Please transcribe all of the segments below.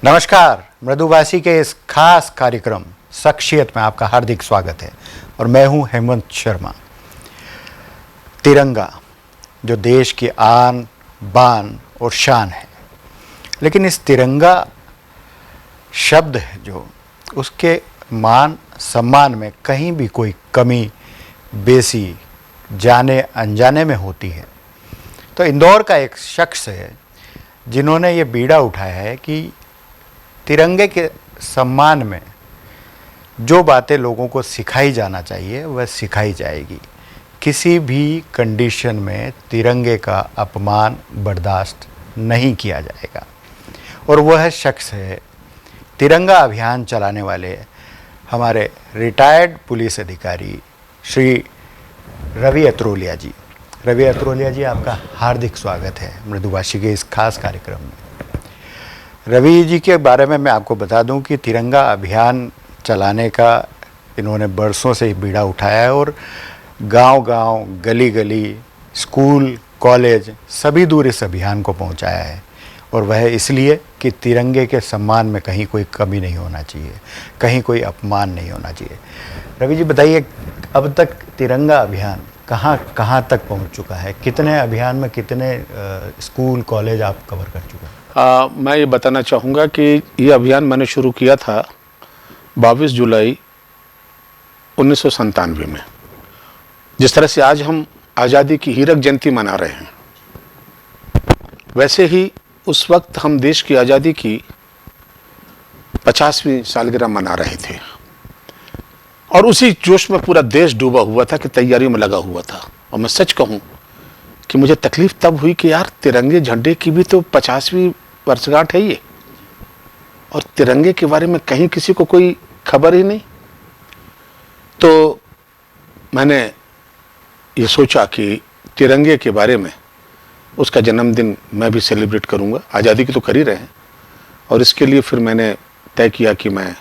नमस्कार, मृदुभाषी के इस खास कार्यक्रम शख्सियत में आपका हार्दिक स्वागत है और मैं हूं हेमंत शर्मा। तिरंगा जो देश की आन बान और शान है, लेकिन इस तिरंगा शब्द है जो उसके मान सम्मान में कहीं भी कोई कमी बेसी जाने अनजाने में होती है। तो इंदौर का एक शख्स है जिन्होंने ये बीड़ा उठाया है कि तिरंगे के सम्मान में जो बातें लोगों को सिखाई जाना चाहिए वह सिखाई जाएगी। किसी भी कंडीशन में तिरंगे का अपमान बर्दाश्त नहीं किया जाएगा। और वह शख्स है तिरंगा अभियान चलाने वाले हमारे रिटायर्ड पुलिस अधिकारी श्री रवि अत्रोलिया जी। रवि अत्रोलिया जी, आपका हार्दिक स्वागत है मृदुभाषी के इस खास कार्यक्रम में। रवि जी के बारे में मैं आपको बता दूं कि तिरंगा अभियान चलाने का इन्होंने बरसों से बीड़ा उठाया है और गांव-गांव, गली-गली, स्कूल, कॉलेज सभी दूर इस अभियान को पहुंचाया है। और वह इसलिए कि तिरंगे के सम्मान में कहीं कोई कमी नहीं होना चाहिए, कहीं कोई अपमान नहीं होना चाहिए। रवि जी बताइए, अब तक तिरंगा अभियान कहाँ तक पहुंच चुका है? कितने अभियान में कितने स्कूल कॉलेज आप कवर कर चुके हैं? मैं ये बताना चाहूँगा कि ये अभियान मैंने शुरू किया था 22 जुलाई 1997 में। जिस तरह से आज हम आज़ादी की हीरक जयंती मना रहे हैं, वैसे ही उस वक्त हम देश की आज़ादी की 50वीं सालगिरह मना रहे थे और उसी जोश में पूरा देश डूबा हुआ था कि तैयारियों में लगा हुआ था। और मैं सच कहूँ कि मुझे तकलीफ तब हुई कि यार, तिरंगे झंडे की भी तो 50वीं वर्षगांठ है ये, और तिरंगे के बारे में कहीं किसी को कोई खबर ही नहीं। तो मैंने ये सोचा कि तिरंगे के बारे में उसका जन्मदिन मैं भी सेलिब्रेट करूंगा। आज़ादी की तो कर ही रहे हैं, और इसके लिए फिर मैंने तय किया कि मैं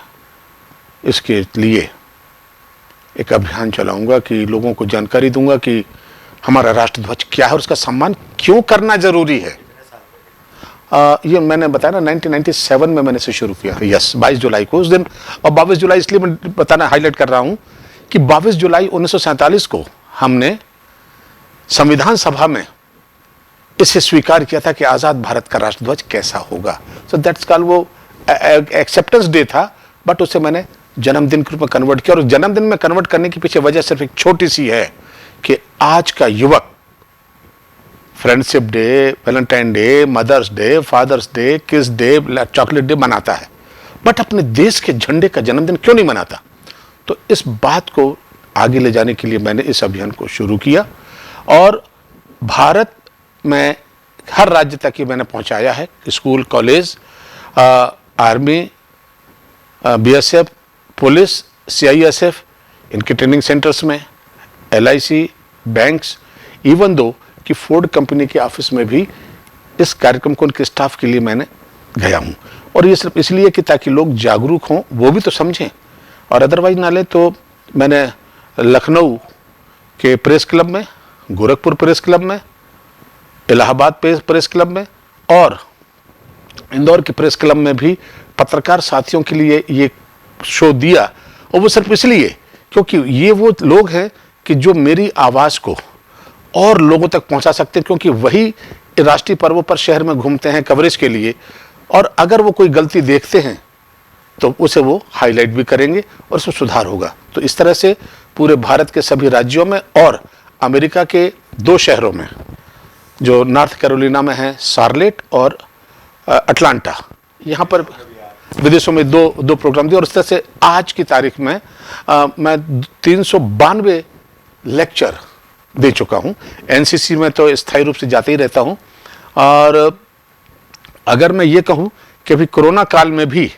इसके लिए एक अभियान चलाऊंगा कि लोगों को जानकारी दूंगा कि हमारा राष्ट्रध्वज क्या है और उसका सम्मान क्यों करना जरूरी है। ये मैंने बताया ना, 1997 में मैंने इसे शुरू किया था। यस, 22 जुलाई को उस दिन। और 22 जुलाई इसलिए मैं बताना हाईलाइट कर रहा हूं कि 22 जुलाई 1947 को हमने संविधान सभा में इसे स्वीकार किया था कि आजाद भारत का राष्ट्रध्वज कैसा होगा। सो दैट्स कॉल्ड, वो एक्सेप्टेंस डे था, बट उसे मैंने जन्मदिन के रूप में कन्वर्ट किया। और जन्मदिन में कन्वर्ट करने के पीछे वजह सिर्फ एक छोटी सी है कि आज का युवक friendship day, Valentine day, mother's day, father's day, kiss day, chocolate day मनाता है, बट अपने देश के झंडे का जन्मदिन क्यों नहीं मनाता। तो इस बात को आगे ले जाने के लिए मैंने इस अभियान को शुरू किया और भारत में हर राज्य तक ये मैंने पहुंचाया है। School, college, army, BSF, police, CISF, इनके ट्रेनिंग सेंटर्स में, LIC, बैंक्स, इवन दो कि फोर्ड कंपनी के ऑफिस में भी इस कार्यक्रम को उनके स्टाफ के लिए मैंने गया हूं। और ये सिर्फ इसलिए कि ताकि लोग जागरूक हों, वो भी तो समझें, और अदरवाइज ना ले। तो मैंने लखनऊ के प्रेस क्लब में, गोरखपुर प्रेस क्लब में, इलाहाबाद प्रेस क्लब में और इंदौर के प्रेस क्लब में भी पत्रकार साथियों के लिए ये शो दिया। और वो सिर्फ इसलिए क्योंकि ये वो लोग हैं कि जो मेरी आवाज़ को और लोगों तक पहुंचा सकते हैं, क्योंकि वही राष्ट्रीय पर्वों पर शहर में घूमते हैं कवरेज के लिए, और अगर वो कोई गलती देखते हैं तो उसे वो हाईलाइट भी करेंगे और उसमें सुधार होगा। तो इस तरह से पूरे भारत के सभी राज्यों में और अमेरिका के 2 शहरों में, जो नॉर्थ कैरोलिना में है, शार्लेट और अटलांटा, यहाँ पर विदेशों में दो प्रोग्राम दिए। और इस तरह से आज की तारीख में मैं 392 लेक्चर दे चुका हूँ। एनसीसी में तो स्थायी रूप से जाते ही रहता हूँ। और अगर मैं ये कहूँ कि अभी कोरोना काल में भी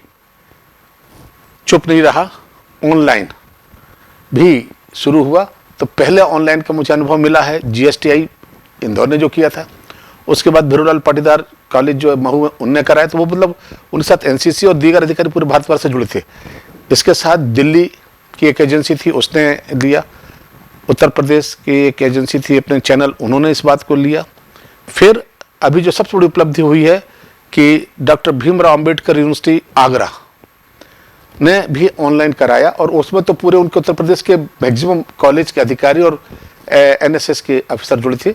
चुप नहीं रहा, ऑनलाइन भी शुरू हुआ। तो पहले ऑनलाइन का मुझे अनुभव मिला है GSTI इंदौर ने जो किया था, उसके बाद भीरूलाल पाटीदार कॉलेज जो महू में उनने कराया। तो वो मतलब उनके साथ एनसीसी और दीगर अधिकारी पूरे भारतवर्ष से जुड़े थे। इसके साथ दिल्ली की एक एजेंसी थी, उसने लिया। उत्तर प्रदेश की एक एजेंसी थी, अपने चैनल, उन्होंने इस बात को लिया। फिर अभी जो सबसे बड़ी उपलब्धि हुई है कि डॉक्टर भीमराव अंबेडकर यूनिवर्सिटी आगरा ने भी ऑनलाइन कराया, और उसमें तो पूरे उनके उत्तर प्रदेश के मैक्सिमम कॉलेज के अधिकारी और एनएसएस के अफसर जुड़े थे।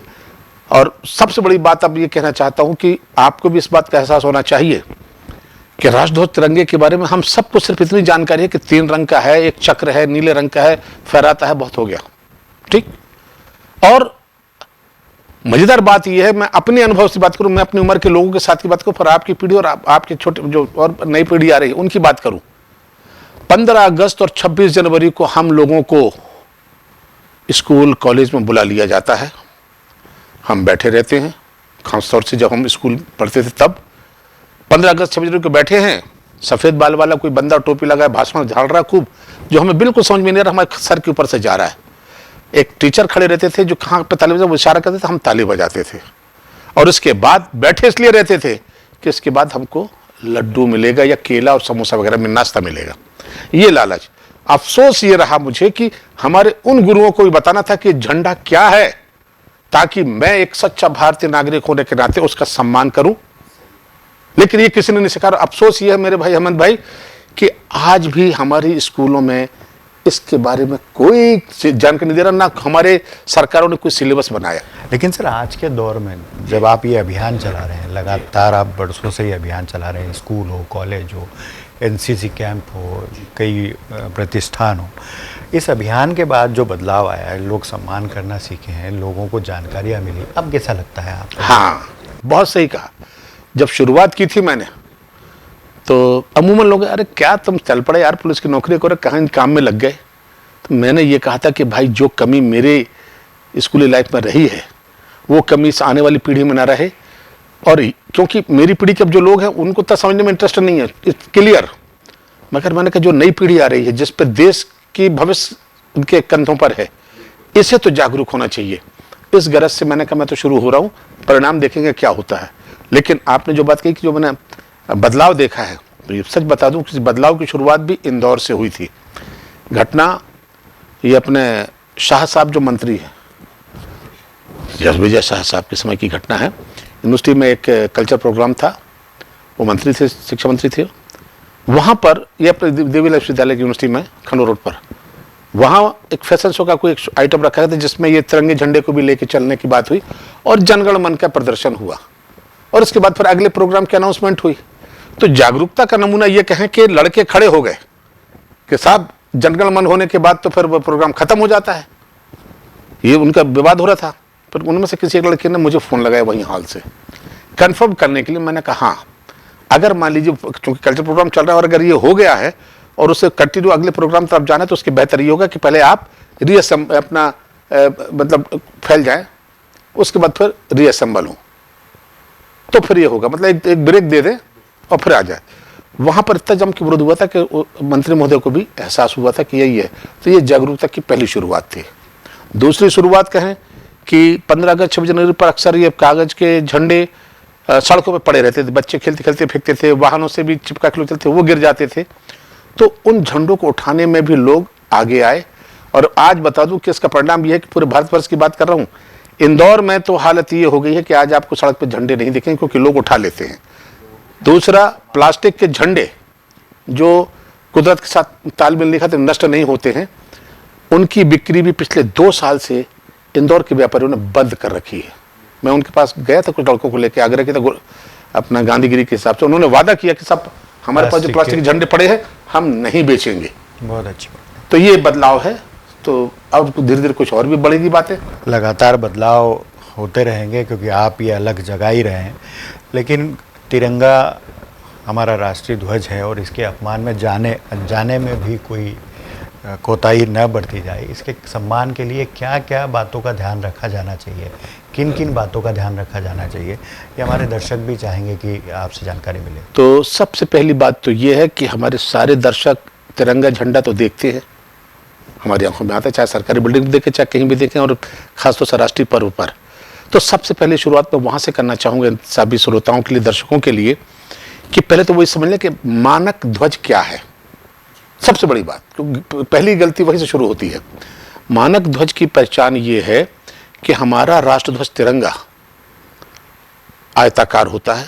और सबसे बड़ी बात अब ये कहना चाहता हूं कि आपको भी इस बात का एहसास होना चाहिए कि राष्ट्रध्वज तिरंगे के बारे में हम सबको सिर्फ इतनी जानकारी है कि 3 रंग का है, एक चक्र है, नीले रंग का है, फहराता है, बहुत हो गया, ठीक। और मजेदार बात यह है, मैं अपने अनुभव से बात करूं, मैं अपनी उम्र के लोगों के साथ की बात करूं, फिर आपकी पीढ़ी और आपके छोटे जो और नई पीढ़ी आ रही है उनकी बात करूं। 15 अगस्त और 26 जनवरी को हम लोगों को स्कूल कॉलेज में बुला लिया जाता है, हम बैठे रहते हैं। खासतौर से जब हम स्कूल पढ़ते थे तब 15 अगस्त 26 जनवरी को बैठे हैं, सफेद बाल वाला कोई बंदा टोपी लगाए भाषण झाड़ रहा खूब, जो हमें बिल्कुल समझ में नहीं आ रहा, हमारे सर के ऊपर से जा रहा है। एक टीचर खड़े रहते थे जो कहाँ पे ताली बजा, वो इशारा करते थे, हम ताली बजाते थे। और इसके बाद बैठे इसलिए रहते थे कि इसके बाद हमको लड्डू मिलेगा या केला और समोसा वगैरह में नाश्ता मिलेगा, ये लालच। अफसोस ये रहा मुझे कि हमारे उन गुरुओं को भी बताना था कि झंडा क्या है, ताकि मैं एक सच्चा भारतीय नागरिक होने के नाते उसका सम्मान करूं, लेकिन ये किसी ने नहीं सिखाया। अफसोस ये है मेरे भाई अहमद भाई कि आज भी हमारी स्कूलों में इसके बारे में कोई जानकारी नहीं दे रहा, ना हमारे सरकारों ने कोई सिलेबस बनाया। लेकिन सर आज के दौर में जब आप ये अभियान चला रहे हैं, लगातार आप बरसों से ये अभियान चला रहे हैं, स्कूल हो, कॉलेज हो, एनसीसी कैंप हो, कई प्रतिष्ठान हो, इस अभियान के बाद जो बदलाव आया है, लोग सम्मान करना सीखे हैं, लोगों को जानकारियाँ मिली, अब कैसा लगता है आपको? हाँ, बहुत सही कहा। जब शुरुआत की थी मैंने तो अमूमन लोग, अरे क्या तुम चल पड़े यार, पुलिस की नौकरी करो, कहाँ काम में लग गए। तो मैंने ये कहा था कि भाई जो कमी मेरे स्कूली लाइफ में रही है वो कमी इस आने वाली पीढ़ी में ना रहे। और क्योंकि मेरी पीढ़ी के अब जो लोग हैं उनको तो समझने में इंटरेस्ट नहीं है, क्लियर। मगर मैंने कहा जो नई पीढ़ी आ रही है जिस पर देश की भविष्य उनके कंधों पर है, इसे तो जागरूक होना चाहिए। इस गरज से मैंने कहा मैं तो शुरू हो रहा हूँ, परिणाम देखेंगे क्या होता है। लेकिन आपने जो बात कही कि जो मैंने बदलाव देखा है, तो ये सच बता दूं कि बदलाव की शुरुआत भी इंदौर से हुई थी। घटना ये अपने शाह साहब जो मंत्री हैं, जसविजय शाह साहब के समय की घटना है। यूनिवर्सिटी में एक कल्चर प्रोग्राम था, वो मंत्री थे, शिक्षा मंत्री थे। वहाँ पर ये अपने देवी विश्वविद्यालय की यूनिवर्सिटी में खंडूर रोड पर, वहाँ एक फैशन शो का कोई एक आइटम रखा था जिसमें ये तिरंगे झंडे को भी लेके चलने की बात हुई और जनगण मन का प्रदर्शन हुआ। और उसके बाद फिर अगले प्रोग्राम की अनाउंसमेंट हुई। तो जागरूकता का नमूना ये कहें कि लड़के खड़े हो गए कि साहब जनगण मन होने के बाद तो फिर वो प्रोग्राम खत्म हो जाता है, ये उनका विवाद हो रहा था। फिर उनमें से किसी एक लड़के ने मुझे फोन लगाया वहीं हाल से कंफर्म करने के लिए। मैंने कहा हाँ, अगर मान लीजिए चूंकि कल्चर प्रोग्राम चल रहा है और अगर ये हो गया है और उसे कंटिन्यू अगले प्रोग्राम तरफ जाना है तो उसके बेहतर ये होगा कि पहले आप अपना मतलब फैल जाए, उसके बाद फिर रीअसेंबल हो, तो फिर ये होगा, मतलब एक ब्रेक दे दे और फिर आ जाए। वहां पर इतना जम के विरोध हुआ था कि मंत्री महोदय को भी एहसास हुआ था कि यही है। तो ये जागरूकता की पहली शुरुआत थी। दूसरी शुरुआत कहें कि 15 अगस्त 26 जनवरी पर अक्सर ये कागज के झंडे सड़कों पर पड़े रहते थे, बच्चे खेलते खेलते फेंकते थे, वाहनों से भी चिपका के चलते थे, वो गिर जाते थे। तो उन झंडों को उठाने में भी लोग आगे आए। और आज बता दूं कि इसका परिणाम यह है कि पूरे भारतवर्ष की बात कर रहा हूं, इंदौर में तो हालत ये हो गई है कि आज आपको सड़क पर झंडे नहीं दिखेंगे क्योंकि लोग उठा लेते हैं। दूसरा, प्लास्टिक के झंडे जो कुदरत के साथ तालमेल नहीं खाते, नष्ट नहीं होते हैं, उनकी बिक्री भी पिछले 2 साल से इंदौर के व्यापारियों ने बंद कर रखी है। मैं उनके पास गया था, कुछ लड़कों को लेकर आगरा किया था, अपना गांधीगिरी के हिसाब से उन्होंने वादा किया कि सब हमारे पास जो प्लास्टिक के झंडे पड़े हैं हम नहीं बेचेंगे। बहुत अच्छी बात। तो ये बदलाव है। तो अब धीरे धीरे कुछ और भी बढ़ेगी बातें। लगातार बदलाव होते रहेंगे क्योंकि आप ये अलग जगा ही रहे हैं। लेकिन तिरंगा हमारा राष्ट्रीय ध्वज है और इसके अपमान में जाने अनजाने में भी कोई कोताही न बढ़ती जाए, इसके सम्मान के लिए क्या क्या बातों का ध्यान रखा जाना चाहिए, किन किन बातों का ध्यान रखा जाना चाहिए, ये हमारे दर्शक भी चाहेंगे कि आपसे जानकारी मिले। तो सबसे पहली बात तो ये है कि हमारे सारे दर्शक तिरंगा झंडा तो देखते हैं, हमारी आंखों में आता है, चाहे सरकारी बिल्डिंग में देखें चाहे कहीं भी देखें, और खासतौर से राष्ट्रीय पर्व पर। तो सबसे पहले शुरुआत मैं वहाँ से करना चाहूँगा सभी श्रोताओं के लिए, दर्शकों के लिए, कि पहले तो वही समझ लें कि मानक ध्वज क्या है। सबसे बड़ी बात, क्योंकि पहली गलती वहीं से शुरू होती है। मानक ध्वज की पहचान ये है कि हमारा राष्ट्रध्वज तिरंगा आयताकार होता है,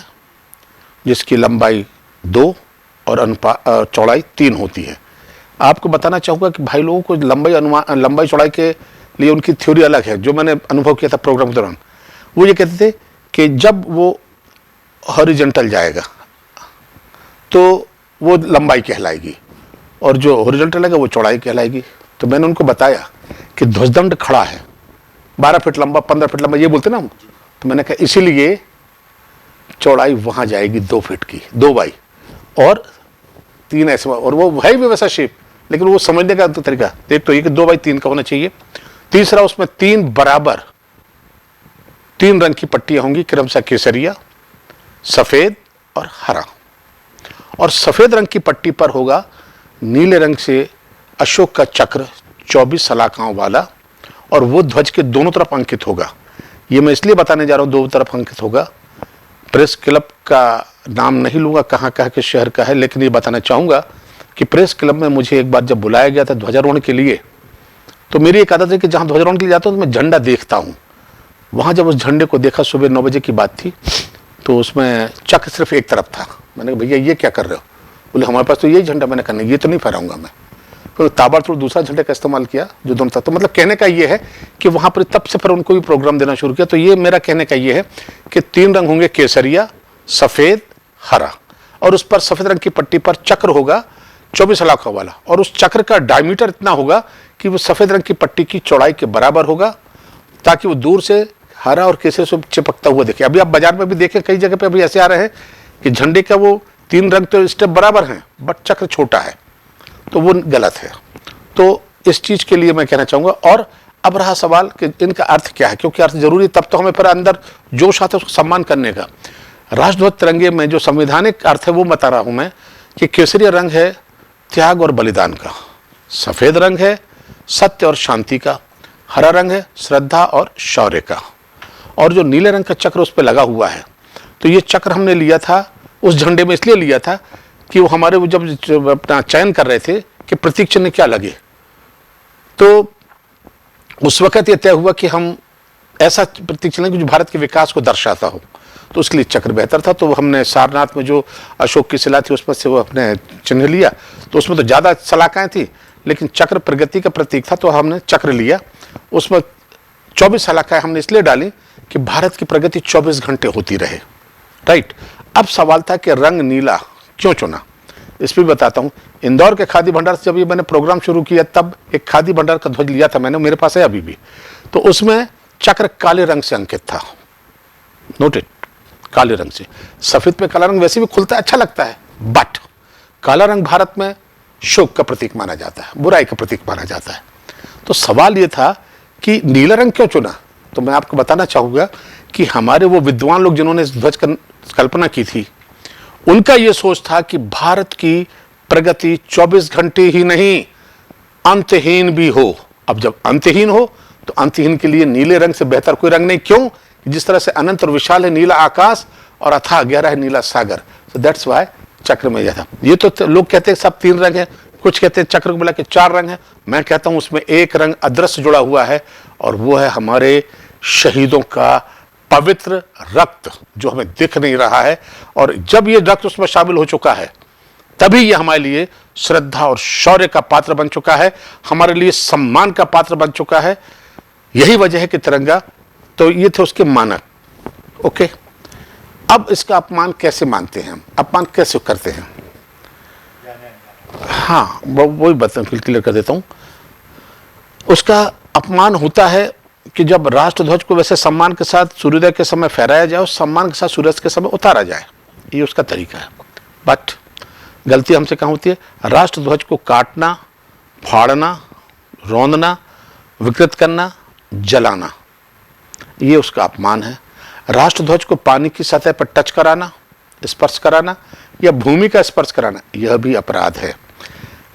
जिसकी लंबाई 2 और चौड़ाई 3 होती है। आपको बताना चाहूँगा कि भाई लोगों को लंबाई चौड़ाई के लिए उनकी थ्योरी अलग है। जो मैंने अनुभव किया था प्रोग्राम के दौरान, वो ये कहते थे कि जब वो हॉरिजॉन्टल जाएगा तो वो लंबाई कहलाएगी और जो हॉरिजॉन्टल रहेगा वो चौड़ाई कहलाएगी। तो मैंने उनको बताया कि ध्वजदंड खड़ा है 12 फीट लंबा, 15 फीट लंबा, ये बोलते ना हम। तो मैंने कहा इसीलिए चौड़ाई वहां जाएगी 2 फीट की, 2 बाई और 3 ऐसे, और वो है भी वैसा शेप, लेकिन वो समझने का तरीका एक तो ये कि 2 बाई 3 का होना चाहिए। तीसरा, उसमें 3 बराबर 3 रंग की पट्टियां होंगी, क्रमशः केसरिया, सफेद और हरा। और सफेद रंग की पट्टी पर होगा नीले रंग से अशोक का चक्र 24 सलाखाओं वाला, और वो ध्वज के दोनों तरफ अंकित होगा। ये मैं इसलिए बताने जा रहा हूं दोनों तरफ अंकित होगा। प्रेस क्लब का नाम नहीं लूंगा, कहाँ के शहर का है, लेकिन ये बताना चाहूंगा कि प्रेस क्लब में मुझे एक बार जब बुलाया गया था ध्वजारोहण के लिए, तो मेरी एक आदत है कि जहां ध्वजारोहण के लिए जाता हूं तो मैं झंडा देखता हूं। वहां जब उस झंडे को देखा, सुबह 9 बजे की बात थी, तो उसमें चक्र सिर्फ एक तरफ था। मैंने कहा भैया ये क्या कर रहे हो? बोले हमारे पास तो यही झंडा। मैंने कहा नहीं, ये तो नहीं फहराऊंगा मैं। तो ताबड़तोड़ दूसरा झंडे का इस्तेमाल किया जो दोनों था। तो मतलब कहने का ये है कि वहां पर तब से फिर उनको भी प्रोग्राम देना शुरू किया। तो ये मेरा कहने का ये है कि 3 रंग होंगे, केसरिया, सफेद, हरा, और उस पर सफेद रंग की पट्टी पर चक्र होगा 24 सलाखों वाला, और उस चक्र का डायमीटर इतना होगा कि वो सफेद रंग की पट्टी की चौड़ाई के बराबर होगा, ताकि वो दूर से हरा और केसरी से चिपकता हुआ दिखे। अभी आप बाजार में भी देखें, कई जगह पे अभी ऐसे आ रहे हैं कि झंडे का वो 3 रंग तो स्टेप बराबर हैं, बट चक्र छोटा है, तो वो गलत है। तो इस चीज के लिए मैं कहना चाहूंगा। और अब रहा सवाल कि इनका अर्थ क्या है, क्योंकि अर्थ जरूरी, तब तो हमें फिर अंदर जोश आता है उसको सम्मान करने का। राष्ट्रध्वज तिरंगे में जो संवैधानिक अर्थ है वो बता रहा हूं मैं, कि केसरी रंग है त्याग और बलिदान का, सफेद रंग है सत्य और शांति का, हरा रंग है श्रद्धा और शौर्य का, और जो नीले रंग का चक्र उस पर लगा हुआ है। तो ये चक्र हमने लिया था उस झंडे में, इसलिए लिया था कि वो हमारे वो जब अपना चयन कर रहे थे कि प्रतीक चिन्ह क्या लगे, तो उस वक्त ये तय हुआ कि हम ऐसा प्रतीक चिन्ह जो भारत के विकास को दर्शाता हो, तो उसके लिए चक्र बेहतर था। तो हमने सारनाथ में जो अशोक की शिला थी उसमें से वो अपने चिन्ह लिया। तो उसमें तो ज़्यादा सलाखाएँ थी, लेकिन चक्र प्रगति का प्रतीक था, तो हमने चक्र लिया। उसमें 24 सलाखाएँ हमने इसलिए डाली कि भारत की प्रगति 24 घंटे होती रहे। राइट। अब सवाल था कि रंग नीला क्यों चुना, इस पर बताता हूँ। इंदौर के खादी भंडार से जब ये मैंने प्रोग्राम शुरू किया, तब एक खादी भंडार का ध्वज लिया था मैंने, मेरे पास है अभी भी। तो उसमें चक्र काले रंग से अंकित था, नोटेड, काले रंग से। सफेद पे काला रंग वैसे भी खुलता है, अच्छा लगता है, बट काला रंग भारत में शोक का प्रतीक माना जाता है, बुराई का प्रतीक माना जाता है। तो सवाल ये था कि नीला रंग क्यों चुना। तो मैं आपको बताना चाहूंगा कि हमारे वो विद्वान लोग जिन्होंने इस ध्वज की कल्पना की थी, उनका ये सोच था कि भारत की प्रगति 24 घंटे ही नहीं, अंतहीन भी हो। अब जब अंतहीन हो, तो अंतहीन के लिए नीले रंग से बेहतर कोई रंग नहीं। क्यों? जिस तरह से अनंत और विशाल है नीला आकाश और अथाह गहरा है नीला सागर। सो दैट्स व्हाई चक्र में यह था। ये तो लोग कहते हैं सब 3 रंग है, कुछ कहते हैं चक्र को मिला के 4 रंग है। मैं कहता हूं उसमें एक रंग अदृश्य जुड़ा हुआ है, और वो है हमारे शहीदों का पवित्र रक्त, जो हमें दिख नहीं रहा है। और जब ये रक्त उसमें शामिल हो चुका है, तभी ये हमारे लिए श्रद्धा और शौर्य का पात्र बन चुका है, हमारे लिए सम्मान का पात्र बन चुका है। यही वजह है कि तिरंगा, तो ये थे उसके मानक। ओके, अब इसका अपमान कैसे मानते हैं हम, अपमान कैसे करते हैं? हाँ, वही बात क्लियर कर देता हूं। उसका अपमान होता है कि जब राष्ट्रध्वज को वैसे सम्मान के साथ सूर्योदय के समय फहराया जाए और सम्मान के साथ सूर्यास्त के समय उतारा जाए, ये उसका तरीका है। बट गलती हमसे कहाँ होती है? राष्ट्रध्वज को काटना, फाड़ना, रौंदना, विकृत करना, जलाना, ये उसका अपमान है। राष्ट्रध्वज को पानी की सतह पर टच कराना, स्पर्श कराना, या भूमि का स्पर्श कराना, यह भी अपराध है।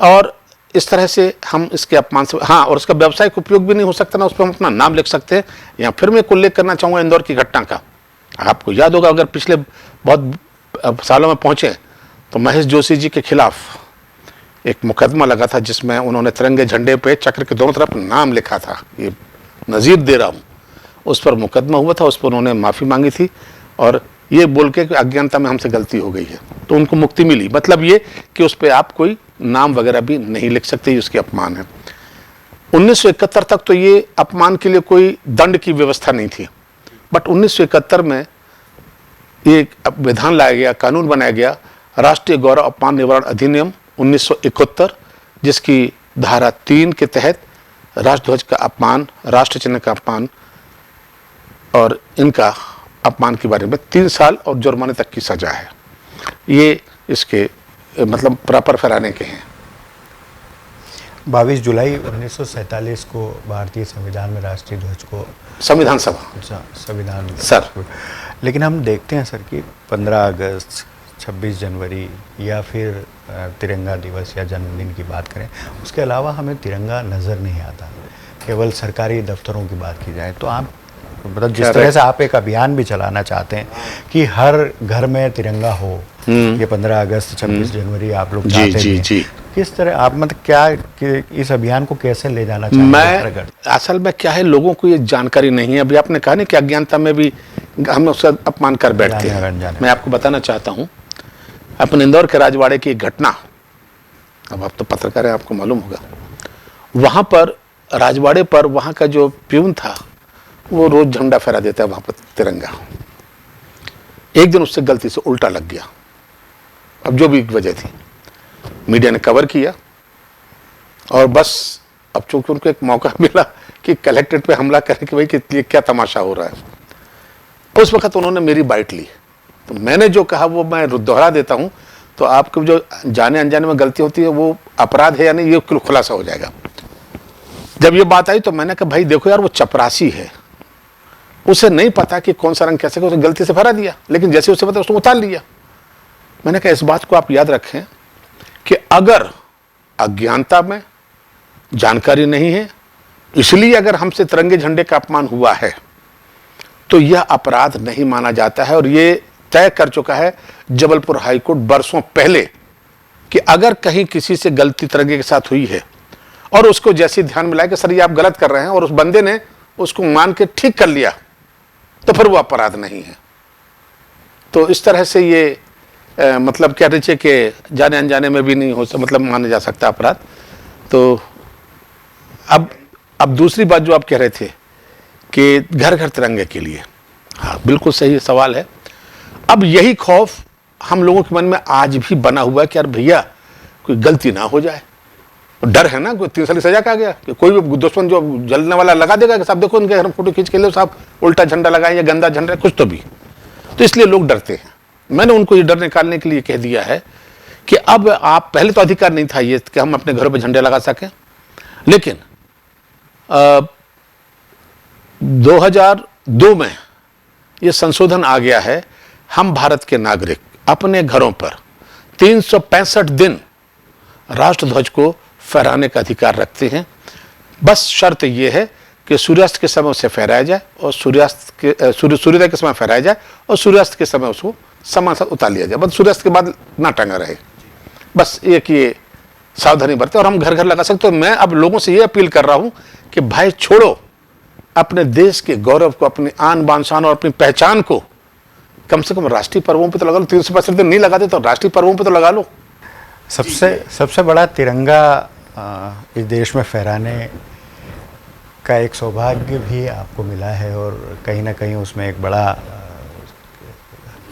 और इस तरह से हम इसके अपमान से, हाँ, और उसका व्यावसायिक उपयोग भी नहीं हो सकता ना, उस पर हम अपना नाम लिख सकते हैं। या फिर मैं उल्लेख करना चाहूँगा इंदौर की घटना का। आपको याद होगा, अगर पिछले बहुत सालों में पहुँचे, तो महेश जोशी जी के खिलाफ एक मुकदमा लगा था, जिसमें उन्होंने तिरंगे झंडे पे चक्र के दोनों तरफ नाम लिखा था। ये नज़ीर दे रहा हूँ, उस पर मुकदमा हुआ था, उस पर उन्होंने माफ़ी मांगी थी, और ये बोल के कि अज्ञानता में हमसे गलती हो गई है, तो उनको मुक्ति मिली। मतलब ये कि उस पर आप कोई नाम वगैरह भी नहीं लिख सकते, ये उसके अपमान है। 1971 तक तो ये अपमान के लिए कोई दंड की व्यवस्था नहीं थी, बट 1971 में एक विधान लाया गया, कानून बनाया गया, राष्ट्रीय गौरव अपमान निवारण अधिनियम 1971, जिसकी धारा 3 के तहत राष्ट्रध्वज का अपमान, राष्ट्र चिन्ह का अपमान और इनका अपमान के बारे में 3 साल और जुर्माने तक की सजा है। ये इसके मतलब प्रॉपर फहराने के हैं। 22 जुलाई 1947 को भारतीय संविधान में राष्ट्रीय ध्वज को संविधान सभा संविधान सर, लेकिन हम देखते हैं सर कि 15 अगस्त, 26 जनवरी या फिर तिरंगा दिवस या जन्मदिन की बात करें, उसके अलावा हमें तिरंगा नज़र नहीं आता। केवल सरकारी दफ्तरों की बात की जाए तो आप मतलब जिस तरह से आप एक अभियान भी चलाना चाहते हैं कि हर घर में तिरंगा हो, ये 15 अगस्त 26 जनवरी आप लोग चाहते हैं, किस तरह आप मतलब क्या कि इस अभियान को कैसे ले जाना चाहते हैं? मैं असल में क्या है, लोगों को ये जानकारी नहीं है। अभी आपने कहा ना कि अज्ञानता में भी हम उसका अपमान कर बैठते हैं। मैं आपको बताना चाहता हूँ, अपने इंदौर के राजवाड़े की एक घटना, अब आप तो पत्रकार हैं, आपको मालूम होगा, वहाँ पर राजवाड़े पर वहाँ का जो प्यून था वो रोज झंडा फहरा देता है वहाँ पर तिरंगा। एक दिन उससे गलती से उल्टा लग गया, अब जो भी वजह थी मीडिया ने कवर किया, और बस अब चूंकि उनको एक मौका मिला कि कलेक्ट्रेट पे हमला करें कि भाई कि ये क्या तमाशा हो रहा है, उस वक्त उन्होंने मेरी बाइट ली। तो मैंने जो कहा वो मैं दोहरा देता हूँ, तो आपको जो जाने अनजाने में गलती होती है वो अपराध है या नहीं, ये खुलासा हो जाएगा। जब ये बात आई तो मैंने कहा भाई देखो यार, वो चपरासी है, उसे नहीं पता कि कौन सा रंग कैसे, उसे गलती से फहरा दिया, लेकिन जैसे उसे पता उसने उतार लिया। मैंने कहा इस बात को आप याद रखें कि अगर अज्ञानता में जानकारी नहीं है, इसलिए अगर हमसे तिरंगे झंडे का अपमान हुआ है तो यह अपराध नहीं माना जाता है। और ये तय कर चुका है जबलपुर हाईकोर्ट वर्षों पहले कि अगर कहीं किसी से गलती तिरंगे के साथ हुई है और उसको जैसे ध्यान में लाया कि सर ये आप गलत कर रहे हैं और उस बंदे ने उसको मान के ठीक कर लिया, तो फिर वो अपराध नहीं है। तो इस तरह से ये मतलब क्या रहे कि जाने अनजाने में भी नहीं हो मतलब माना जा सकता अपराध। तो अब दूसरी बात जो आप कह रहे थे कि घर घर तिरंगे के लिए, हाँ बिल्कुल सही सवाल है। अब यही खौफ हम लोगों के मन में आज भी बना हुआ है कि यार भैया कोई गलती ना हो जाए, डर है ना, कोई 3 साल की सजा का गया कि कोई भी दुश्मन जो जलने वाला लगा देगा कि साहब देखो उनके घर फोटो खींच के लो साहब, उल्टा झंडा लगाए या गंदा झंडा कुछ तो भी, तो इसलिए लोग डरते हैं। मैंने उनको ये डर निकालने के लिए कह दिया है कि अब आप, पहले तो अधिकार नहीं था ये कि हम अपने घरों पर झंडे लगा सकें, लेकिन 2002 में ये संशोधन आ गया है, हम भारत के नागरिक अपने घरों पर 365 दिन राष्ट्रध्वज को फहराने का अधिकार रखते हैं। बस शर्त यह है कि सूर्यास्त के समय उसे फहराया जाए और सूर्योदय के समय फहराया जाए और सूर्यास्त के समय उसको समान साथ उतार लिया जाए, बस सूर्यास्त के बाद ना टंगा रहे। बस एक ये सावधानी बरते और हम घर घर लगा सकते। तो मैं अब लोगों से ये अपील कर रहा हूं कि भाई छोड़ो, अपने देश के गौरव को, अपनी आन बान शान और अपनी पहचान को कम से कम राष्ट्रीय पर्वों पे तो लगा लो। 365 दिन नहीं लगाते तो राष्ट्रीय पर्वों पे तो लगा लो। सबसे बड़ा तिरंगा इस देश में फहराने का एक सौभाग्य भी आपको मिला है और कहीं ना कहीं उसमें एक बड़ा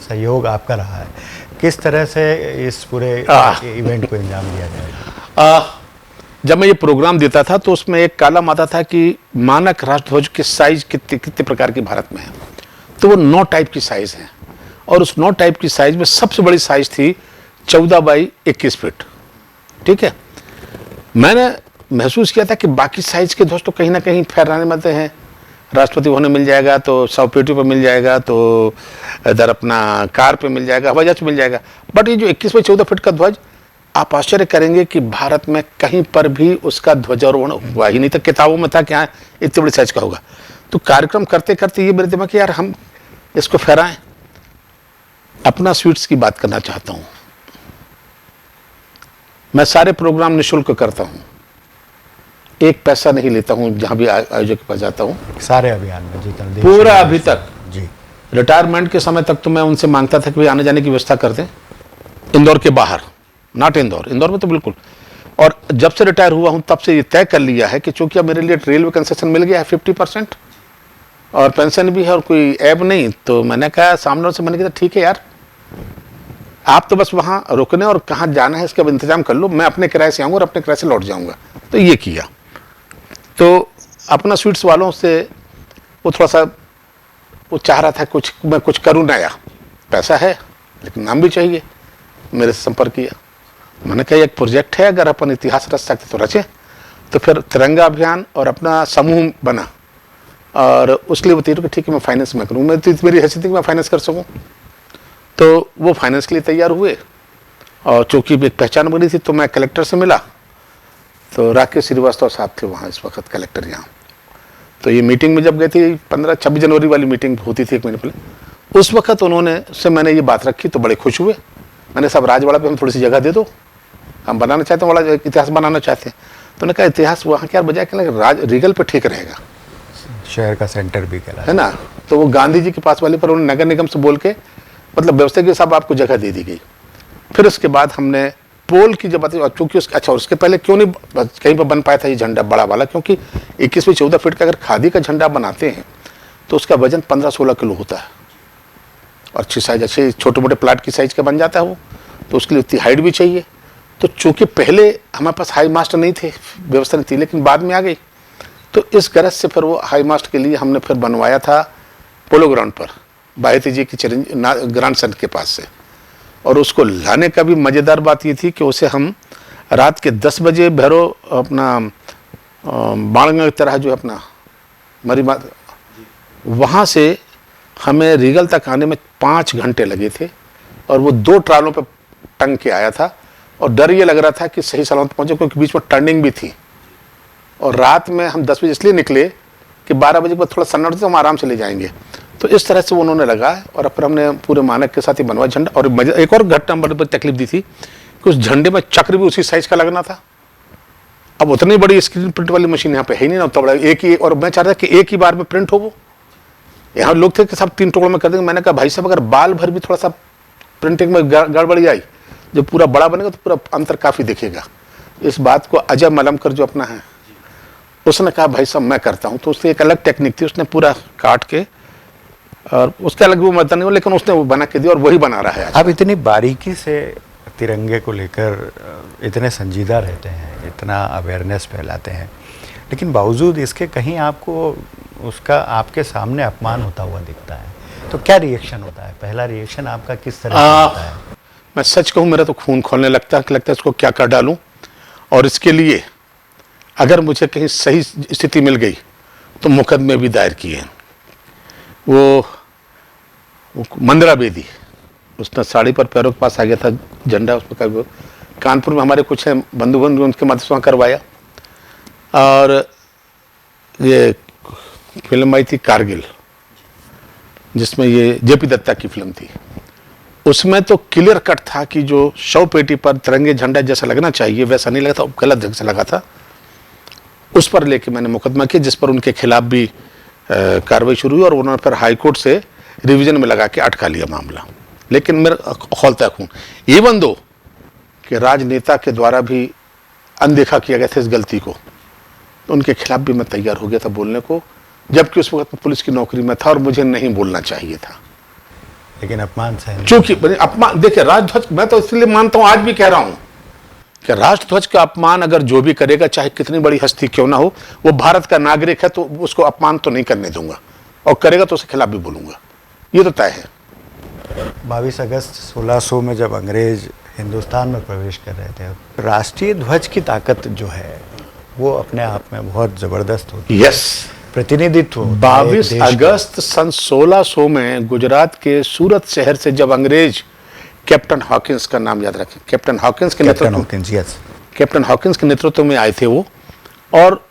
सहयोग आपका रहा है। किस तरह से इस पूरे इवेंट को अंजाम दिया जाएगा? जब मैं ये प्रोग्राम देता था तो उसमें एक कॉलम आता था कि मानक राष्ट्रध्वज के साइज कितने प्रकार के भारत में है, तो वो 9 टाइप की साइज है और उस 9 टाइप की साइज में सबसे बड़ी साइज थी 14 बाई 21 फीट। ठीक है, मैंने महसूस किया था कि बाकी साइज के ध्वज तो कहीं ना कहीं फहराने में हैं, राष्ट्रपति भवन में मिल जाएगा, तो 100 पेटियों पर मिल जाएगा, तो इधर अपना कार पे मिल जाएगा, हवाई जहाज पे मिल जाएगा, बट ये जो 21 बाई 14 फीट का ध्वज, आप आश्चर्य करेंगे कि भारत में कहीं पर भी उसका ध्वजारोहण हुआ ही नहीं था। किताबों में था कि हाँ इतने बड़े साइज का होगा। तो कार्यक्रम करते करते ये मेरे दिमाग कि यार हम इसको फहराएं। अपना स्वीट्स की बात करना चाहता हूं, मैं सारे प्रोग्राम निःशुल्क करता हूं, 1 पैसा नहीं लेता हूं जहां भी आयोजक के पास जाता हूं। सारे अभियान में जितना पूरा अभी तक जी रिटायरमेंट के समय तक तो मैं उनसे मांगता था कि भाई आने जाने की व्यवस्था कर दें इंदौर के बाहर, नॉट इंदौर, इंदौर में तो बिल्कुल। और जब से रिटायर हुआ हूं तब से ये तय कर लिया है कि चूंकि अब मेरे लिए रेलवे कंसेशन मिल गया है 50% और पेंशन भी है और कोई ऐब नहीं, तो मैंने कहा सामने से मैंने कहा ठीक है यार, आप तो बस वहाँ रुकने और कहाँ जाना है इसका इंतजाम कर लो, मैं अपने किराए से आऊँगा और अपने किराए से लौट जाऊँगा। तो ये किया। तो अपना स्वीट्स वालों से वो थोड़ा सा वो चाह रहा था कुछ मैं कुछ करूँ नया, पैसा है लेकिन नाम भी चाहिए, मेरे से संपर्क किया। मैंने कहा एक प्रोजेक्ट है, अगर अपन इतिहास रच सकते तो रचे। तो फिर तिरंगा अभियान और अपना समूह बना और उसके लिए बताइए कि ठीक है मैं फाइनेंस में करूँ, मैं तो मेरी हैसियत थी कि मैं फाइनेंस कर सकूँ। तो वो फाइनेंस के लिए तैयार हुए और चूँकि एक पहचान बनी थी तो मैं कलेक्टर से मिला। तो राकेश श्रीवास्तव साहब थे वहाँ इस वक्त कलेक्टर यहाँ। तो ये मीटिंग में जब गई थी 15-26 जनवरी वाली मीटिंग होती थी 1 महीने पहले, उस वक्त उन्होंने से मैंने ये बात रखी तो बड़े खुश हुए। मैंने सब राजवाड़ा पे हम थोड़ी सी जगह दे दो, हम बनाना चाहते हैं, बड़ा इतिहास बनाना चाहते हैं। तो उन्होंने कहा इतिहास वहाँ क्या बजाय कि राज रीगल पे ठीक रहेगा, शहर का सेंटर भी कहला है ना। तो वो गांधी जी के पास वाले पर उन्होंने नगर निगम से बोल के मतलब व्यवस्था के हिसाब आपको जगह दे दी गई। फिर उसके बाद हमने पोल की जब बात, चूंकि अच्छा उसके पहले क्यों नहीं कहीं पर बन पाया था ये झंडा बड़ा वाला, क्योंकि 21-14 फीट का अगर खादी का झंडा बनाते हैं तो उसका वजन 15-16 किलो होता है और अच्छी साइज, अच्छे छोटे मोटे प्लाट की साइज का बन जाता है वो, तो उसके लिए उतनी हाइट भी चाहिए। तो चूंकि पहले हमारे पास हाई मास्ट नहीं थे, व्यवस्था नहीं थी, लेकिन बाद में आ गई, तो इस गरज से फिर वो हाई मास्ट के लिए हमने फिर बनवाया था पोलो ग्राउंड पर बायती जी की ग्रांड सन के पास से। और उसको लाने का भी मज़ेदार बात ये थी कि उसे हम रात के 10 बजे भैरव अपना बाणगंगा की तरह जो है अपना मरी मात, वहाँ से हमें रीगल तक आने में 5 घंटे लगे थे और वो 2 ट्रालों पे टंग के आया था। और डर ये लग रहा था कि सही सलामत पहुँचे, क्योंकि बीच में टर्निंग भी थी। और रात में हम 10 बजे इसलिए निकले कि 12 बजे के बाद थोड़ा सन्नाटा तो हम आराम से ले जाएंगे। तो इस तरह से वो उन्होंने लगाया और फिर हमने पूरे मानक के साथ ही बनवाया झंडा। और एक और घटना बड़ी तकलीफ दी थी कि उस झंडे में चक्र भी उसी साइज का लगना था। अब उतनी बड़ी स्क्रीन प्रिंट वाली मशीन यहाँ पे है ही नहीं ना, उतना बड़ा एक ही, और मैं चाह रहा था कि एक ही बार में प्रिंट हो। वो यहाँ लोग थे कि सब 3 टुकड़ों में कर देंगे। मैंने कहा भाई साहब अगर बाल भर भी थोड़ा सा प्रिंटिंग में गड़बड़ी आई, जब पूरा बड़ा बनेगा तो पूरा अंतर काफ़ी दिखेगा। इस बात को अजय मलमकर जो अपना है उसने कहा भाई साहब मैं करता हूँ। तो उससे एक अलग टेक्निक थी, उसने पूरा काट के और उसके अलग वो मदद नहीं हो, लेकिन उसने वो बना के दिया और वही बना रहा है। आप इतनी बारीकी से तिरंगे को लेकर इतने संजीदा रहते हैं, इतना अवेयरनेस फैलाते हैं, लेकिन बावजूद इसके कहीं आपको उसका आपके सामने अपमान होता हुआ दिखता है, तो क्या रिएक्शन होता है? पहला रिएक्शन आपका किस तरह से होता है? मैं सच कहूँ मेरा तो खून खोलने लगता है कि लगता है इसको क्या कर डालूं। और इसके लिए अगर मुझे कहीं सही स्थिति मिल गई तो मुकदमे भी दायर किए हैं। वो मंदिरा बेदी उसने साड़ी पर पैरों के पास आ गया था झंडा, उसमें कानपुर में हमारे कुछ हैं बंधु उनके मदद से वहाँ करवाया। और ये फिल्म आई थी कारगिल, जिसमें ये जेपी दत्ता की फिल्म थी, उसमें तो क्लियर कट था कि जो शव पेटी पर तिरंगे झंडा जैसा लगना चाहिए वैसा नहीं लगा था, गलत जगह से लगा था। उस पर लेके मैंने मुकदमा किया, जिस पर उनके खिलाफ भी कार्रवाई शुरू हुई और उन्होंने फिर हाईकोर्ट से रिवीजन में लगा के अटका लिया मामला। लेकिन मेरा खौलता खून, इवन दो कि राजनेता के द्वारा भी अनदेखा किया गया था इस गलती को, तो उनके खिलाफ भी मैं तैयार हो गया था बोलने को, जबकि उस वक्त पुलिस की नौकरी में था और मुझे नहीं बोलना चाहिए था। लेकिन अपमान सहन, चूंकि अपमान, देखिए राजध्वज, मैं तो इसलिए मानता हूं, आज भी कह रहा हूं कि राष्ट्रध्वज का अपमान अगर जो भी करेगा, चाहे कितनी बड़ी हस्ती क्यों ना हो, वो भारत का नागरिक है, तो उसको अपमान तो नहीं करने दूंगा, और करेगा तो उसके खिलाफ भी बोलूंगा, ये तो तय है। 22 अगस्त 1600 में जब अंग्रेज हिंदुस्तान में प्रवेश कर रहे थे, राष्ट्रीय ध्वज की ताकत जो है वो अपने आप में बहुत जबरदस्त होती है। यस, प्रतिनिधित्व 22 अगस्त सन 1600 में गुजरात के सूरत शहर से जब अंग्रेज, कैप्टन हॉकिंस का नाम याद रखें, कैप्टन हॉकिंस के नेतृत्व में आए थे वो, और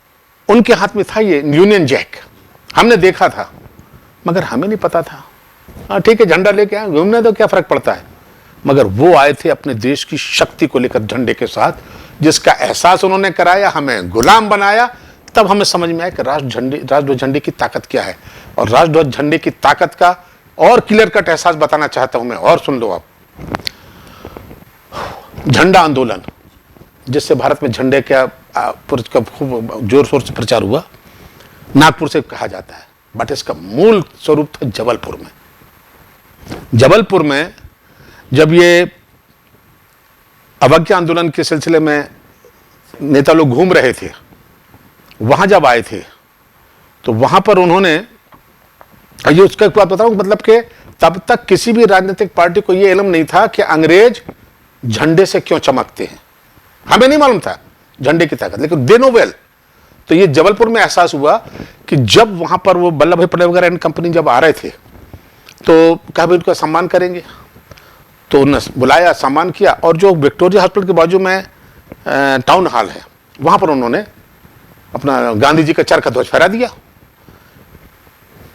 उनके हाथ में था ये यूनियन जैक। हमने देखा था मगर हमें नहीं पता था। हाँ ठीक है, झंडा लेके आए, घूमने तो क्या फर्क पड़ता है, मगर वो आए थे अपने देश की शक्ति को लेकर झंडे के साथ, जिसका एहसास उन्होंने कराया, हमें गुलाम बनाया। तब हमें समझ में आया कि राष्ट्रध्वज झंडे की ताकत क्या है, और राष्ट्रध्वज झंडे की ताकत का और क्लियर कट एहसास बताना चाहता हूं मैं, और सुन लो आप। झंडा आंदोलन, जिससे भारत में झंडे का खूब जोर शोर से प्रचार हुआ, नागपुर से कहा जाता है, बट इसका मूल स्वरूप था जबलपुर में। जबलपुर में जब ये अवज्ञा आंदोलन के सिलसिले में नेता लोग घूम रहे थे, वहां जब आए थे तो वहां पर उन्होंने, ये उसका एक बात बताऊं, मतलब कि तब तक किसी भी राजनीतिक पार्टी को यह इल्म नहीं था कि अंग्रेज झंडे से क्यों चमकते हैं, हमें नहीं मालूम था झंडे की ताकत, लेकिन दे नो वेल। तो ये जबलपुर में एहसास हुआ कि जब वहां पर वो वल्लभ भाई पटेल वगैरह एंड कंपनी जब आ रहे थे तो कहा भाई उनका सम्मान करेंगे, तो उन्होंने बुलाया, सम्मान किया, और जो विक्टोरिया हॉस्पिटल के बाजू में टाउन हॉल है, वहां पर उन्होंने अपना गांधी जी का चरखा ध्वज फहरा दिया।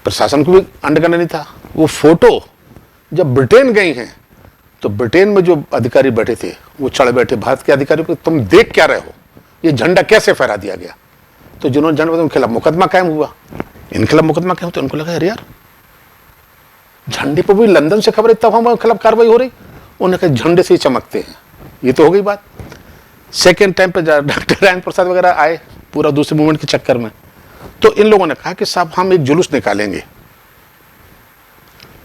प्रशासन को भी अंडरकंड नहीं था। वो फोटो जब ब्रिटेन गई हैं तो ब्रिटेन में जो अधिकारी बैठे थे वो चढ़ बैठे भारत के अधिकारियों को, तुम देख क्या रहे हो, ये झंडा कैसे फहरा दिया गया। तो जिन्होंने झंडा, उनके खिलाफ मुकदमा कायम हुआ, इनके खिलाफ मुकदमा कायम, तो उनको लगा यार झंडे पर भी लंदन से खबर है, तब हमारे खिलाफ कार्रवाई हो रही। उन्होंने कहा झंडे से ही चमकते हैं। ये तो हो गई बात। सेकेंड टाइम पे डॉक्टर राजेंद्र प्रसाद वगैरह आए पूरा दूसरे मूवमेंट के चक्कर में, तो इन लोगों ने कहा कि साहब हम एक जुलूस निकालेंगे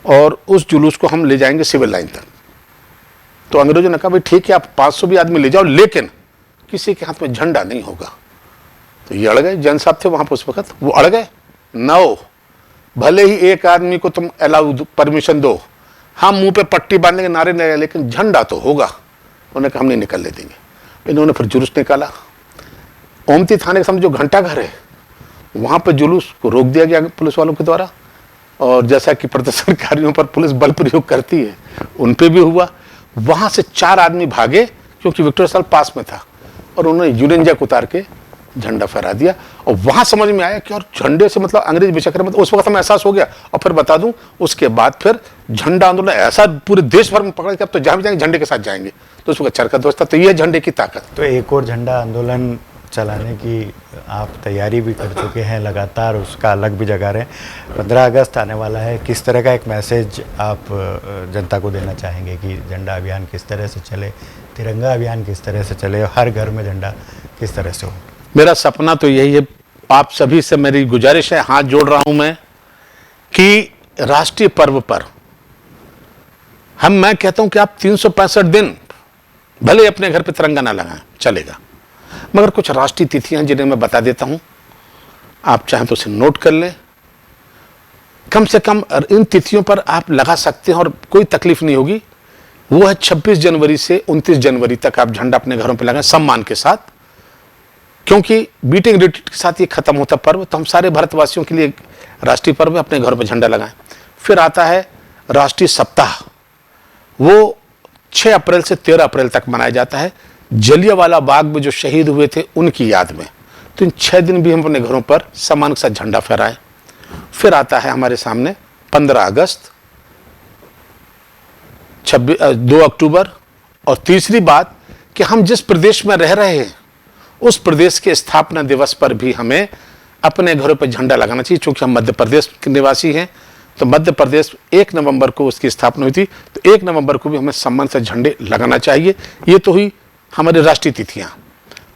और उस जुलूस को हम ले जाएंगे सिविल लाइन तक। तो अंग्रेजों ने कहा भाई ठीक है, आप 500 भी आदमी ले जाओ, लेकिन किसी के हाथ में झंडा नहीं होगा। तो ये अड़ गए, जैन साहब थे वहां पर उस वक्त, वो अड़ गए। नो, भले ही एक आदमी को तुम अलाउ परमिशन दो, हम मुंह पे पट्टी बांधेंगे, नारे नहीं, लेकिन झंडा तो होगा। उन्होंने कहा हम नहीं निकलने देंगे। इन्होंने फिर जुलूस निकाला। ओमती थाने के सामने जो घंटा घर है वहां पर जुलूस को रोक दिया गया पुलिस वालों के द्वारा, और जैसा कि प्रदर्शनकारियों पर पुलिस बल प्रयोग करती है उन पे भी हुआ। वहां से 4 आदमी भागे क्योंकि विक्टोरिया साल पास में था, और उन्होंने यूनियन जैक उतार के झंडा फहरा दिया। और वहां समझ में आया कि और झंडे से मतलब अंग्रेज बेचकर, मतलब उस वक्त हमें एहसास हो गया। और फिर बता दूं, उसके बाद फिर झंडा आंदोलन ऐसा पूरे देश भर में पकड़ा कि अब तो जहां भी जाएंगे झंडे के साथ जाएंगे। तो उस वक्त चरखा ध्वज था। तो यह झंडे की ताकत। तो एक और झंडा आंदोलन चलाने की आप तैयारी भी कर चुके हैं, लगातार उसका अलग भी जगा रहे हैं। 15 अगस्त आने वाला है, किस तरह का एक मैसेज आप जनता को देना चाहेंगे कि झंडा अभियान किस तरह से चले, तिरंगा अभियान किस तरह से चले, हर घर में झंडा किस तरह से हो? मेरा सपना तो यही है, आप सभी से मेरी गुजारिश है, हाथ जोड़ रहा हूं मैं, कि राष्ट्रीय पर्व पर मैं कहता हूं कि आप 365 दिन भले अपने घर पे तिरंगा ना लगाएं, चलेगा, मगर कुछ राष्ट्रीय तिथियां हैं जिन्हें मैं बता देता हूं, आप चाहें तो उसे नोट कर लें। कम से कम इन तिथियों पर आप लगा सकते हैं और कोई तकलीफ नहीं होगी। वो है 26 जनवरी से 29 जनवरी तक आप झंडा अपने घरों पर लगाएं सम्मान के साथ, क्योंकि बीटिंग रिट्रीट के साथ ये खत्म होता पर्व। तो हम सारे भारतवासियों के लिए राष्ट्रीय पर्व में अपने घरों पर झंडा लगाएं। फिर आता है राष्ट्रीय सप्ताह, वो 6 अप्रैल से 13 अप्रैल तक मनाया जाता है, जलियांवाला बाग में जो शहीद हुए थे उनकी याद में। तो इन 6 दिन भी हम अपने घरों पर सम्मान के साथ झंडा फहराएं। फिर आता है हमारे सामने 15 अगस्त, 2 अक्टूबर, और तीसरी बात कि हम जिस प्रदेश में रह रहे हैं उस प्रदेश के स्थापना दिवस पर भी हमें अपने घरों पर झंडा लगाना चाहिए। क्योंकि हम मध्य प्रदेश के निवासी हैं, तो मध्य प्रदेश 1 नवंबर को उसकी स्थापना हुई थी, तो 1 नवंबर को भी हमें सम्मान से झंडे लगाना चाहिए। ये तो हुई हमारी राष्ट्रीय तिथियां।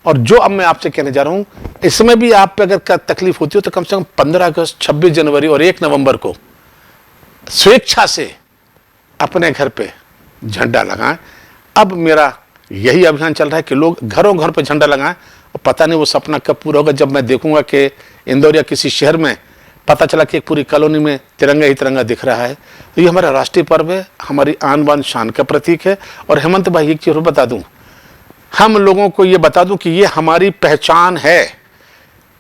और जो अब मैं आपसे कहने जा रहा हूं, इसमें भी आप पे अगर तकलीफ होती हो तो कम से कम 15 अगस्त, 26 जनवरी और 1 नवंबर को स्वेच्छा से अपने घर पे झंडा लगाएं। अब मेरा यही अभियान चल रहा है कि लोग घरों घर पे झंडा लगाएं, और पता नहीं वो सपना कब पूरा होगा जब मैं देखूंगा कि इंदौर या किसी शहर में पता चला कि एक पूरी कॉलोनी में तिरंगा ही तिरंगा दिख रहा है। तो ये हमारा राष्ट्रीय पर्व है, हमारी आन बान शान का प्रतीक है। और हेमंत भाई एक चीज बता दूं, हम लोगों को ये बता दूं कि ये हमारी पहचान है।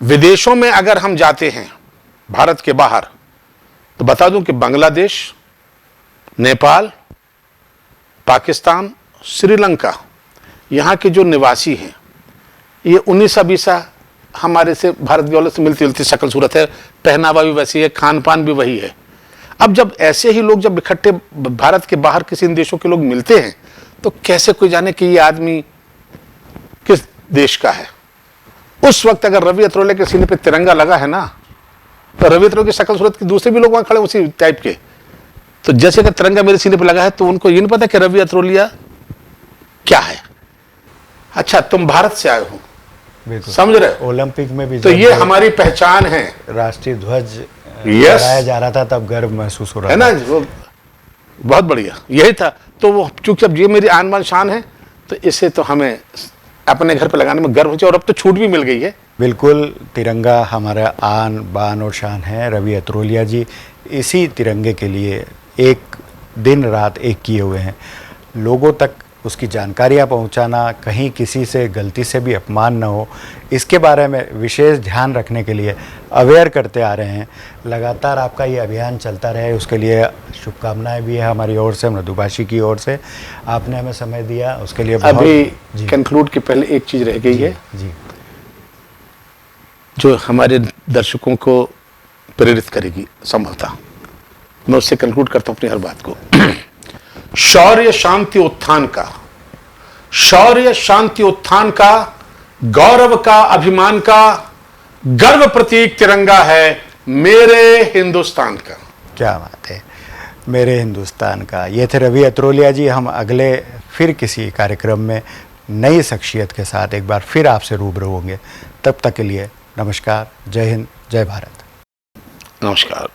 विदेशों में अगर हम जाते हैं भारत के बाहर, तो बता दूं कि बांग्लादेश, नेपाल, पाकिस्तान, श्रीलंका, यहाँ के जो निवासी हैं ये 19-20 हमारे से भारत के वालों से मिलती जुलती शक्ल सूरत है, पहनावा भी वैसी है, खान पान भी वही है। अब जब ऐसे ही लोग जब इकट्ठे भारत के बाहर किसी इन देशों के लोग मिलते हैं, तो कैसे कोई जाने कि ये आदमी किस देश का है। उस वक्त अगर रवि अत्रोले के सीने पे तिरंगा लगा है ना, तो रवि अत्रोले की शक्ल सूरत की दूसरे भी लोग वहां खड़े उसी टाइप के, तो जैसे कि तिरंगा मेरे सीने पर लगा है तो उनको ये नहीं पता कि रवि अतरोलिया क्या है। अच्छा, तुम भारत से आए हो, बिल्कुल समझ रहे हो? ओलंपिक में भी तो जब ये हमारी पहचान है। राष्ट्रीय ध्वज Yes. लहराया जा रहा था तब गर्व महसूस हो रहा है था। ना, वो बहुत बढ़िया यही था। तो वो चूंकि अब ये मेरी आन बान शान है, तो इसे तो हमें अपने घर पे लगाने में गर्व हो जाए, और अब तो छूट भी मिल गई है। बिल्कुल, तिरंगा हमारा आन बान और शान है। रवि अतरोलिया जी इसी तिरंगे के लिए एक दिन रात एक किए हुए हैं। लोगों तक उसकी जानकारियाँ पहुँचाना, कहीं किसी से गलती से भी अपमान न हो, इसके बारे में विशेष ध्यान रखने के लिए अवेयर करते आ रहे हैं। लगातार आपका ये अभियान चलता रहे, उसके लिए शुभकामनाएं भी है हमारी ओर से, मृदुभाषी की ओर से। आपने हमें समय दिया, उसके लिए बहुत अभी कंक्लूड के पहले एक चीज रह गई है जी जो हमारे दर्शकों को प्रेरित करेगी संभवतः। मैं उससे कंक्लूड करता हूं अपनी हर बात को। शौर्य शांति उत्थान का, शौर्य शांति उत्थान का, गौरव का, अभिमान का गर्व प्रतीक तिरंगा है मेरे हिंदुस्तान का। क्या बात है, मेरे हिंदुस्तान का। ये थे रवि अतरोलिया जी। हम अगले फिर किसी कार्यक्रम में नई शख्सियत के साथ एक बार फिर आपसे रूबरू होंगे। तब तक के लिए नमस्कार, जय हिंद, जय भारत। नमस्कार।